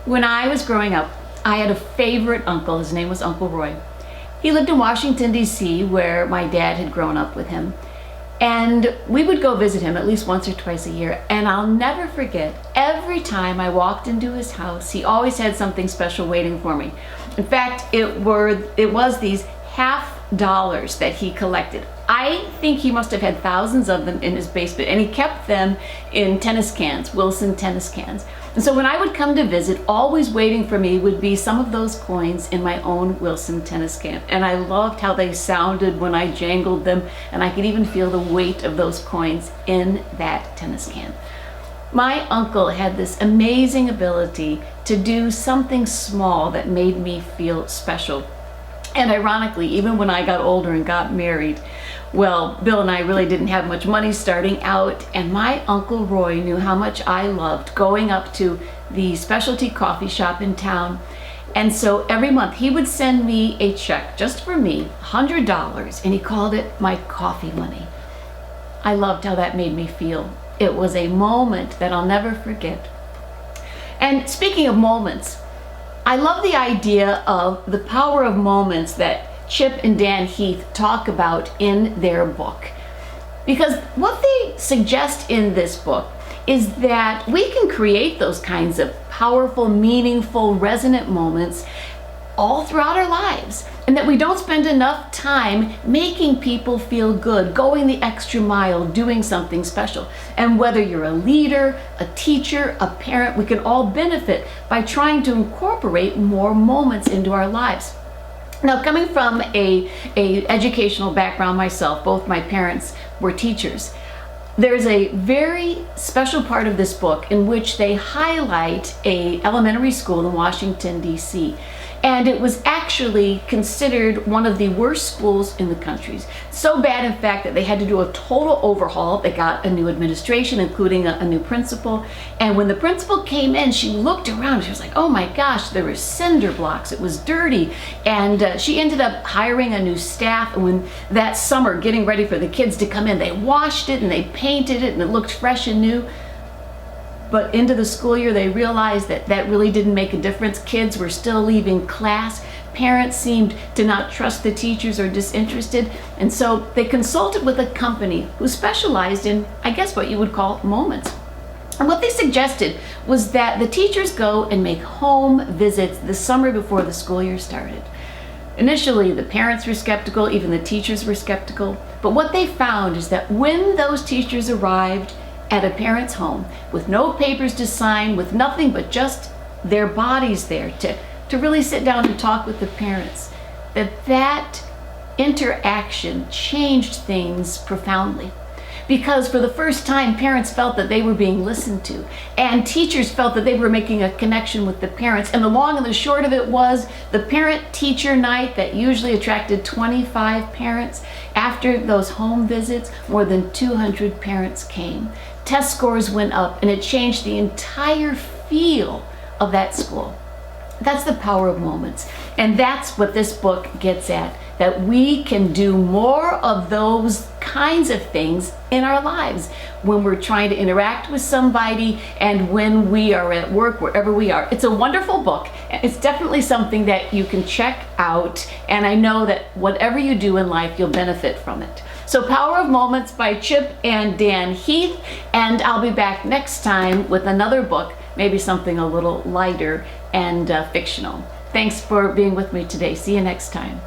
When I was growing up, I had a favorite uncle. His name was Uncle Roy. He lived in Washington, D.C., where my dad had grown up with him. And we would go visit him at least once or twice a year. And I'll never forget, every time I walked into his house, he always had something special waiting for me. In fact, it was these $50 that he collected. I think he must have had thousands of them in his basement, and he kept them in tennis cans, Wilson tennis cans. And so when I would come to visit, always waiting for me would be some of those coins in my own Wilson tennis can. And I loved how they sounded when I jangled them, and I could even feel the weight of those coins in that tennis can. My uncle had this amazing ability to do something small that made me feel special. And ironically, even when I got older and got married, well, Bill and I really didn't have much money starting out, and my Uncle Roy knew how much I loved going up to the specialty coffee shop in town. And so every month he would send me a check just for me, $100, and he called it my coffee money. I loved how that made me feel. It was a moment that I'll never forget. And speaking of moments, I love the idea of the power of moments that Chip and Dan Heath talk about in their book. Because what they suggest in this book is that we can create those kinds of powerful, meaningful, resonant moments all throughout our lives, and that we don't spend enough time making people feel good, going the extra mile, doing something special. And whether you're a leader, a teacher, a parent, we can all benefit by trying to incorporate more moments into our lives. Now, coming from a educational background myself, both my parents were teachers, there's a very special part of this book in which they highlight a elementary school in Washington, D.C. And it was actually considered one of the worst schools in the country. So bad, in fact, that they had to do a total overhaul. They got a new administration, including a new principal. And when the principal came in, she looked around. She was like, oh my gosh, there were cinder blocks. It was dirty. And she ended up hiring a new staff. And when that summer, getting ready for the kids to come in, they washed it and they painted it and it looked fresh and new. But into the school year, they realized that that really didn't make a difference. Kids were still leaving class. Parents seemed to not trust the teachers or disinterested. And so they consulted with a company who specialized in, I guess, what you would call moments. And what they suggested was that the teachers go and make home visits the summer before the school year started. Initially, the parents were skeptical, even the teachers were skeptical. But what they found is that when those teachers arrived at a parent's home with no papers to sign, with nothing but just their bodies there to really sit down and talk with the parents, that interaction changed things profoundly. Because for the first time, parents felt that they were being listened to, and teachers felt that they were making a connection with the parents. And the long and the short of it was, the parent-teacher night that usually attracted 25 parents, after those home visits, more than 200 parents came. Test scores went up, and it changed the entire feel of that school. That's the power of moments. And that's what this book gets at, that we can do more of those kinds of things in our lives when we're trying to interact with somebody and when we are at work, wherever we are. It's a wonderful book. It's definitely something that you can check out, and I know that whatever you do in life, you'll benefit from it. So Power of Moments by Chip and Dan Heath, and I'll be back next time with another book, maybe something a little lighter and fictional. Thanks for being with me today. See you next time.